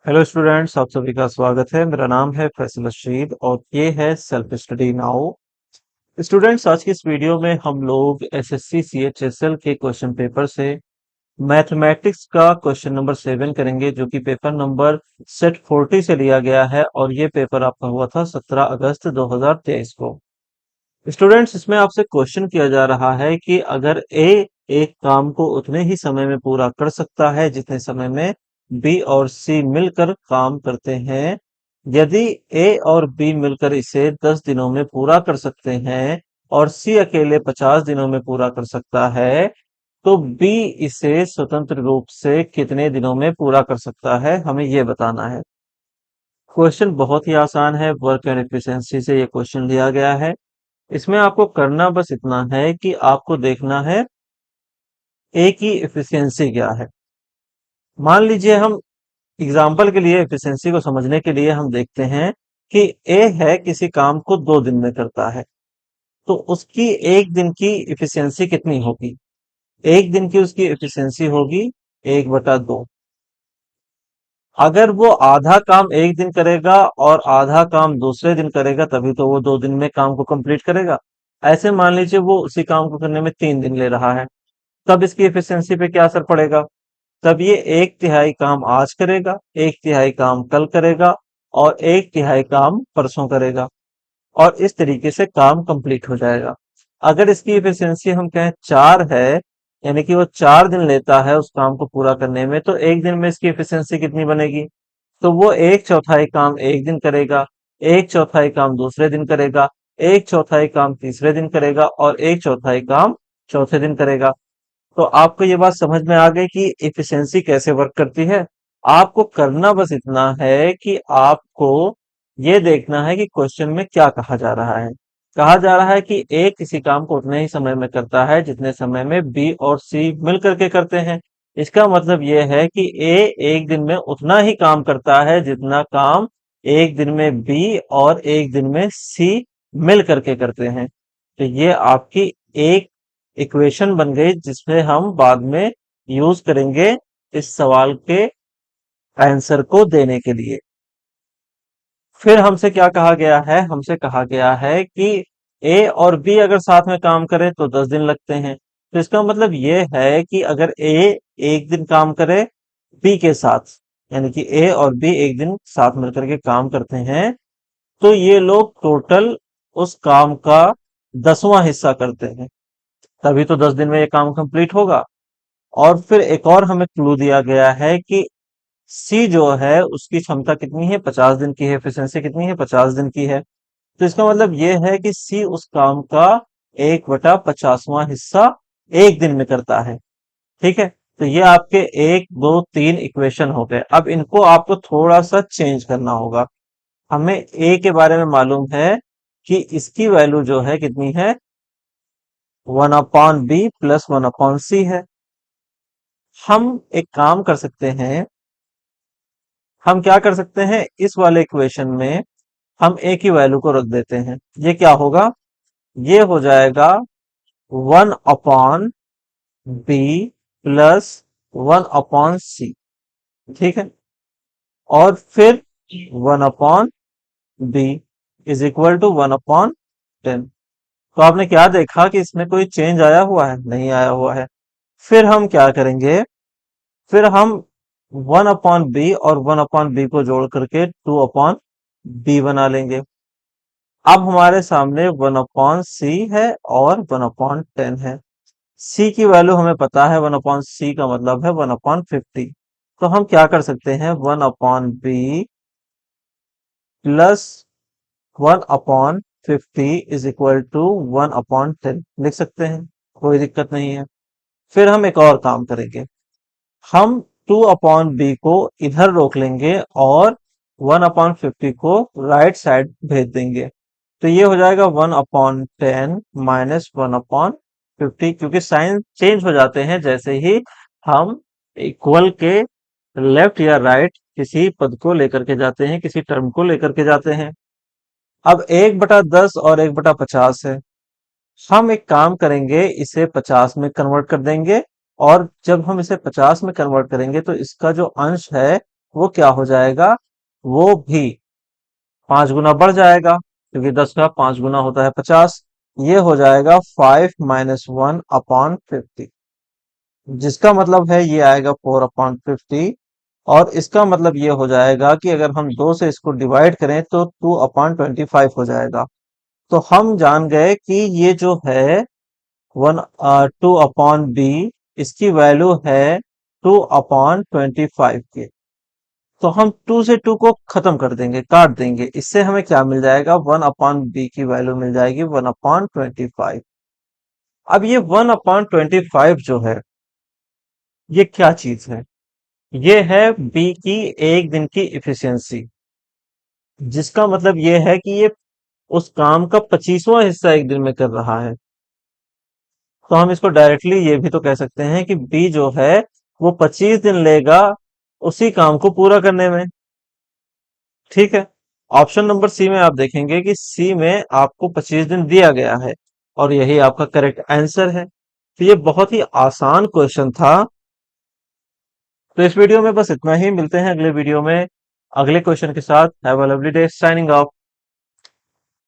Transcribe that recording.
Hello students, आप सभी का स्वागत है। मेरा नाम है फैसल रशीद और ये है सेल्फ स्टडी नाउ। स्टूडेंट्स, आज की इस वीडियो में हम लोग एसएससी सीएचएसएल के क्वेश्चन पेपर से मैथमेटिक्स का क्वेश्चन नंबर 7 करेंगे, जो कि पेपर नंबर सेट 40 से लिया गया है और ये पेपर आपका हुआ था 17 अगस्त 2023 को। स्टूडेंट्स, इसमें आपसे क्वेश्चन किया जा रहा है कि अगर ए एक काम को उतने ही समय में पूरा कर सकता है जितने समय में बी और सी मिलकर काम करते हैं, यदि ए और बी मिलकर इसे 10 दिनों में पूरा कर सकते हैं और सी अकेले 50 दिनों में पूरा कर सकता है, तो बी इसे स्वतंत्र रूप से कितने दिनों में पूरा कर सकता है, हमें ये बताना है। क्वेश्चन बहुत ही आसान है, वर्क एंड एफिशिएंसी से ये क्वेश्चन लिया गया है। इसमें आपको करना बस इतना है कि आपको देखना है ए की एफिशिएंसी क्या है। मान लीजिए हम एग्जाम्पल के लिए एफिशिएंसी को समझने के लिए हम देखते हैं कि ए है किसी काम को 2 दिन में करता है, तो उसकी एक दिन की एफिशिएंसी कितनी होगी? एक दिन की उसकी एफिशिएंसी होगी 1/2। अगर वो आधा काम एक दिन करेगा और आधा काम दूसरे दिन करेगा, तभी तो वो 2 दिन में काम को कंप्लीट करेगा। ऐसे मान लीजिए वो उसी काम को करने में 3 दिन ले रहा है, तब इसकी एफिशिएंसी पे क्या असर पड़ेगा? तब ये 1/3 काम आज करेगा, 1/3 काम कल करेगा और 1/3 काम परसों करेगा, और इस तरीके से काम कंप्लीट हो जाएगा। अगर इसकी एफिशिएंसी हम कहें 4 है, यानी कि वो 4 दिन लेता है उस काम को पूरा करने में, तो एक दिन में इसकी एफिशिएंसी कितनी बनेगी? तो वो 1/4 काम एक दिन करेगा, 1/4 काम दूसरे दिन करेगा, 1/4 काम तीसरे दिन करेगा और 1/4 काम चौथे दिन करेगा। तो आपको ये बात समझ में आ गई कि एफिशिएंसी कैसे वर्क करती है। आपको करना बस इतना है कि आपको ये देखना है कि क्वेश्चन में क्या कहा जा रहा है। कहा जा रहा है कि ए किसी काम को उतने ही समय में करता है जितने समय में बी और सी मिल करके करते हैं। इसका मतलब ये है कि ए एक दिन में उतना ही काम करता है जितना काम एक दिन में बी और एक दिन में सी मिल करके करते हैं। तो ये आपकी एक इक्वेशन बन गई जिसमें हम बाद में यूज करेंगे इस सवाल के आंसर को देने के लिए। फिर हमसे क्या कहा गया है? हमसे कहा गया है कि ए और बी अगर साथ में काम करें तो 10 दिन लगते हैं। तो इसका मतलब ये है कि अगर ए एक दिन काम करे बी के साथ, यानी कि ए और बी एक दिन साथ मिलकर के काम करते हैं, तो ये लोग टोटल उस काम का 10वां हिस्सा करते हैं, तभी तो 10 दिन में ये काम कंप्लीट होगा। और फिर एक और हमें क्लू दिया गया है कि सी जो है उसकी क्षमता कितनी है? 50 दिन की है। एफिशिएंसी कितनी है? 50 दिन की है। तो इसका मतलब ये है कि सी उस काम का 1/50वां हिस्सा एक दिन में करता है। ठीक है, तो ये आपके 1 2 3 इक्वेशन हो गए। अब इनको आपको थोड़ा सा चेंज करना होगा। हमें ए के बारे में मालूम है कि इसकी वैल्यू जो है कितनी है? 1/b प्लस 1/c है। हम एक काम कर सकते हैं, हम क्या कर सकते हैं, इस वाले इक्वेशन में हम ए की वैल्यू को रख देते हैं। ये क्या होगा? ये हो जाएगा 1/b प्लस 1/c। ठीक है, और फिर 1/b इज इक्वल टू 1/10। तो आपने क्या देखा कि इसमें कोई चेंज आया हुआ है? नहीं आया हुआ है। फिर हम क्या करेंगे? फिर हम 1/b और 1/b को जोड़ करके 2/b बना लेंगे। अब हमारे सामने 1/c है और 1/10 है। c की वैल्यू हमें पता है, 1/c का मतलब है 1/50। तो हम क्या कर सकते हैं? 1/b plus 1/50 is equal to 1/10 लिख सकते हैं, कोई दिक्कत नहीं है। फिर हम एक और काम करेंगे, हम 2/b को इधर रोक लेंगे और 1/50 को राइट साइड भेज देंगे। तो ये हो जाएगा 1/10 माइनस 1/50, क्योंकि साइन चेंज हो जाते हैं जैसे ही हम इक्वल के लेफ्ट या राइट किसी पद को लेकर के जाते हैं, किसी टर्म को लेकर के जाते हैं। अब 1/10 और 1/50 है। हम एक काम करेंगे, इसे 50 में कन्वर्ट कर देंगे, और जब हम इसे 50 में कन्वर्ट करेंगे तो इसका जो अंश है वो क्या हो जाएगा, वो भी 5 गुना बढ़ जाएगा, क्योंकि 10 का 5 गुना होता है 50। ये हो जाएगा 5 - 1/50, जिसका मतलब है ये आएगा 4/50। और इसका मतलब ये हो जाएगा कि अगर हम 2 से इसको डिवाइड करें तो 2/25 हो जाएगा। तो हम जान गए कि ये जो है 2/b, इसकी वैल्यू है 2/25 की। तो हम 2 से 2 को खत्म कर देंगे, काट देंगे, इससे हमें क्या मिल जाएगा, 1/b की वैल्यू मिल जाएगी 1/25। अब ये 1/25 जो है, ये क्या चीज है, ये है बी की एक दिन की इफिशियंसी, जिसका मतलब ये है कि ये उस काम का 25वां हिस्सा एक दिन में कर रहा है। तो हम इसको डायरेक्टली ये भी तो कह सकते हैं कि बी जो है वो 25 दिन लेगा उसी काम को पूरा करने में। ठीक है। ऑप्शन नंबर सी में आप देखेंगे कि सी में आपको 25 दिन दिया गया है और यही आपका करेक्ट आंसर है। तो ये बहुत ही आसान क्वेश्चन था। तो इस वीडियो में बस इतना ही, मिलते हैं अगले वीडियो में अगले क्वेश्चन के साथ। Have a lovely day, signing off.